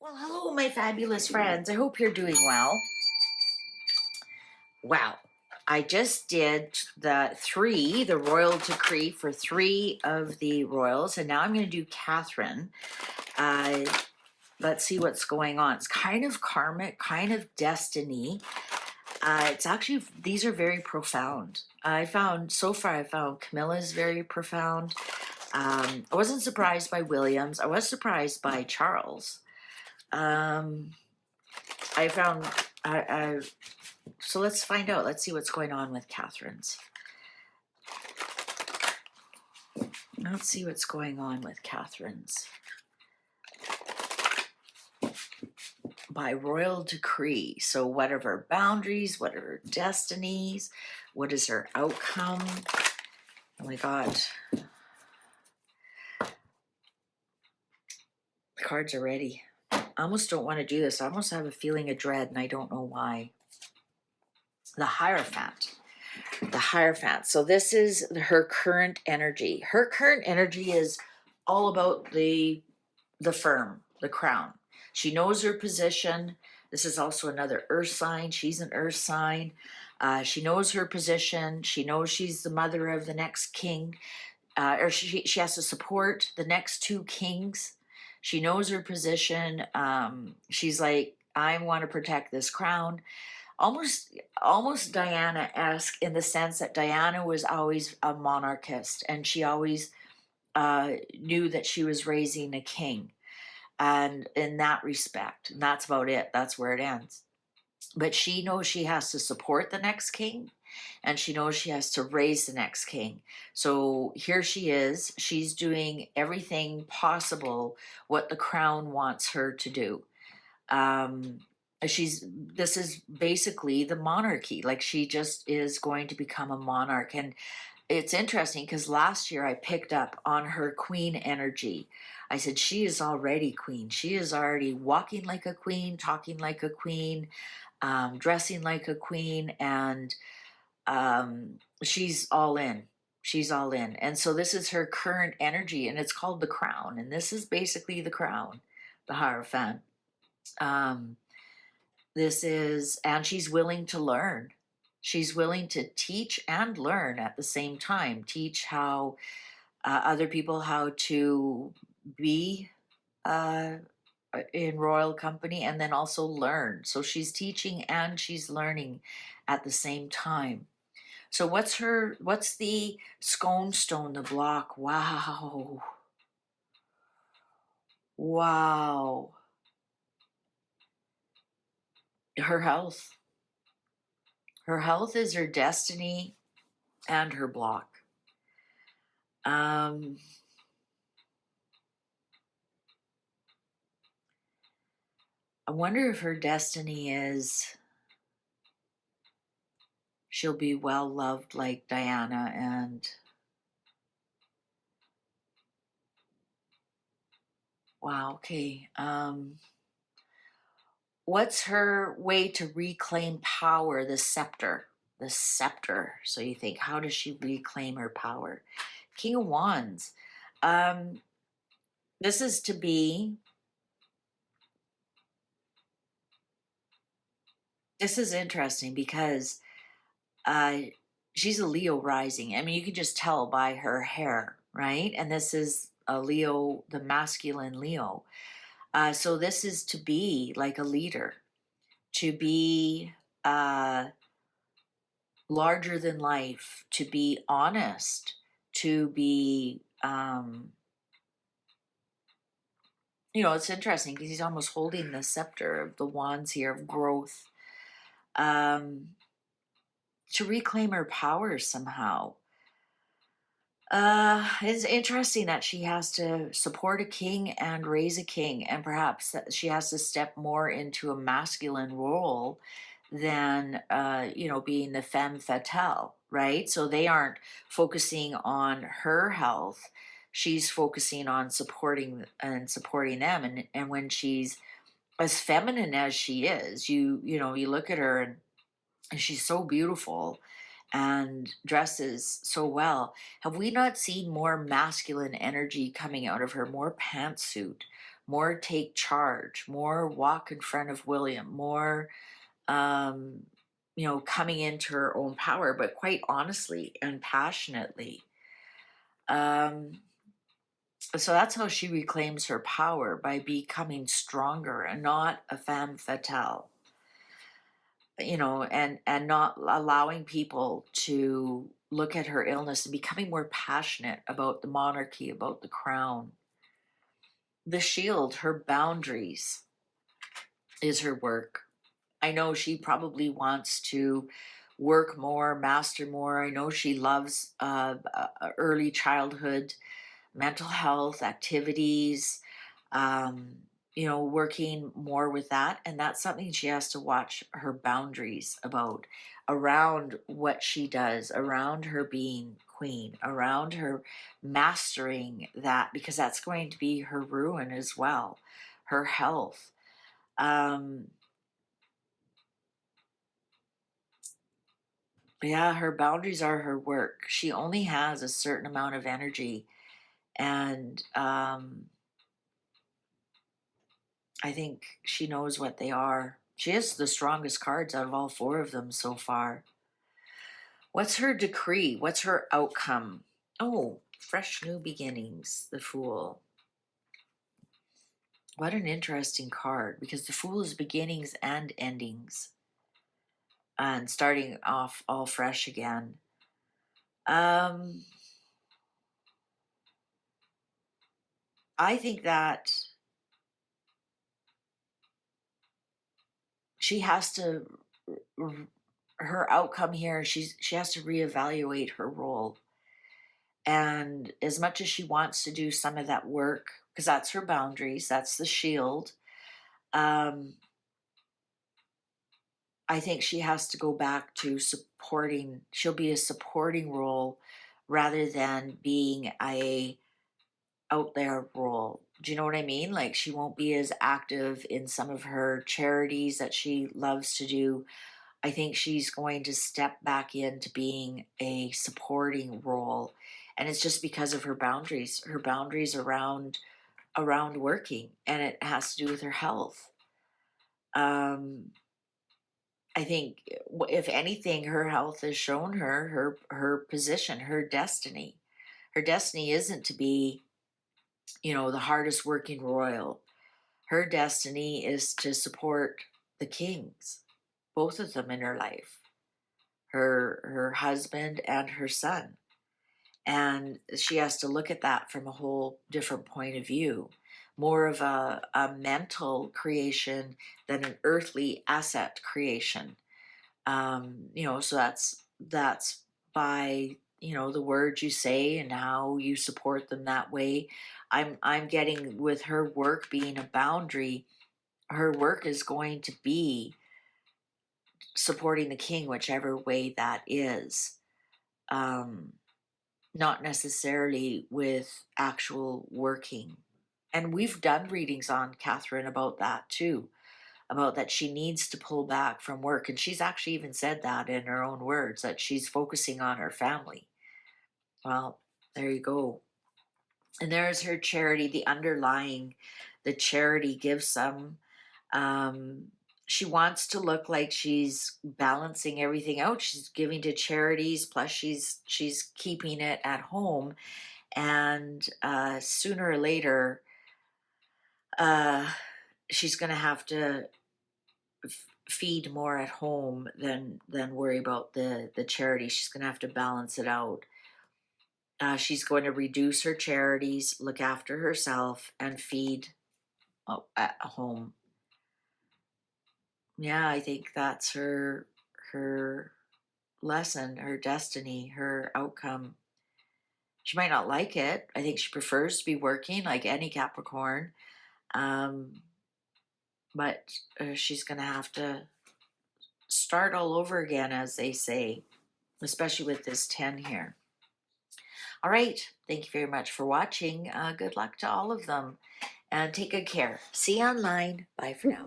Well, hello, my fabulous friends. I hope you're doing well. Wow. I just did the royal decree for three of the royals, and now I'm going to do Catherine. Uh, let's see what's going on. It's kind of karmic, kind of destiny. It's actually, these are very profound. I found Camilla's very profound. I wasn't surprised by William's. I was surprised by Charles. I found, so let's find out. Let's see what's going on with Catherine's. Let's see what's going on with Catherine's. By royal decree. So what are her boundaries? What are her destinies? What is her outcome? Oh my God. The cards are ready. I almost don't want to do this. I almost have a feeling of dread, and I don't know why. The Hierophant. The Hierophant. So this is her current energy. Her current energy is all about the firm, the crown. She knows her position. This is also another earth sign. She's an earth sign. She knows her position. She knows she's the mother of the next king. Or she has to support the next two kings. She knows her position. She's like, I want to protect this crown. Almost Diana-esque in the sense that Diana was always a monarchist, and she always knew that she was raising a king. And in that respect, and that's about it. That's where it ends. But she knows she has to support the next king, and she knows she has to raise the next king. So here she is. She's doing everything possible what the crown wants her to do. This is basically the monarchy. Like, she just is going to become a monarch. And it's interesting because last year I picked up on her queen energy. I said, she is already queen. She is already walking like a queen, talking like a queen, dressing like a queen, and she's all in. She's all in. And so this is her current energy, and it's called the crown. And this is basically the crown, the Hierophant. And she's willing to learn. She's willing to teach and learn at the same time. Teach how other people how to be in royal company, and then also learn. So she's teaching and she's learning at the same time. So what's the scone stone, the block? Wow. Wow. Her health. Her health is her destiny and her block. I wonder if her destiny is she'll be well loved like Diana, and wow, okay. What's her way to reclaim power? The scepter. The scepter. So you think, how does she reclaim her power? King of Wands. This is to be. This is interesting because she's a Leo rising. I mean, you can just tell by her hair, right? And this is a Leo, the masculine Leo. So this is to be like a leader, to be larger than life, to be honest, to be, it's interesting because he's almost holding the scepter of the wands here of growth, to reclaim her power somehow. It's interesting that she has to support a king and raise a king, and perhaps that she has to step more into a masculine role than, being the femme fatale, right? So they aren't focusing on her health. She's focusing on supporting them. And when she's as feminine as she is, you look at her and she's so beautiful and dresses so well. Have we not seen more masculine energy coming out of her, more pantsuit, more take charge, more walk in front of William, more, um, coming into her own power, but quite honestly and passionately. Um, so that's how she reclaims her power, by becoming stronger and not a femme fatale, and not allowing people to look at her illness, and becoming more passionate about the monarchy, about the crown. The shield, her boundaries, is her work. I know she probably wants to work more, master more. I know she loves early childhood mental health activities, working more with that. And that's something she has to watch her boundaries about, around what she does, around her being queen, around her mastering that, because that's going to be her ruin as well, her health. Yeah, her boundaries are her work. She only has a certain amount of energy, and I think she knows what they are. She has the strongest cards out of all four of them so far. What's her decree? What's her outcome? Oh, fresh new beginnings, the Fool. What an interesting card, because the Fool is beginnings and endings, and starting off all fresh again. I think that she has to, her outcome here, she has to reevaluate her role. And as much as she wants to do some of that work, because that's her boundaries, that's the shield, um, I think she has to go back to supporting. She'll be a supporting role rather than being a out there role. Do you know what I mean? Like, she won't be as active in some of her charities that she loves to do. I think she's going to step back into being a supporting role. And it's just because of her boundaries around working, and it has to do with her health. I think, if anything, her health has shown her position, her destiny. Her destiny isn't to be, the hardest working royal. Her destiny is to support the kings, both of them in her life, her husband and her son. And she has to look at that from a whole different point of view, more of a mental creation than an earthly asset creation. So that's by, the words you say and how you support them that way. I'm getting, with her work being a boundary, her work is going to be supporting the king, whichever way that is. Not necessarily with actual working. And we've done readings on Catherine about that too, about that she needs to pull back from work. And she's actually even said that in her own words, that she's focusing on her family. Well, there you go. And there's her charity, the charity gives some. Um, she wants to look like she's balancing everything out. She's giving to charities, plus she's keeping it at home. And sooner or later, uh, she's going to have to feed more at home than worry about the charity. She's going to have to balance it out. She's going to reduce her charities, look after herself, and feed at home. Yeah, I think that's her lesson, her destiny, her outcome. She might not like it. I think she prefers to be working, like any Capricorn. Um, but she's going to have to start all over again, as they say, especially with this 10 here. All right. Thank you very much for watching. Good luck to all of them, and take good care. See you online. Bye for now.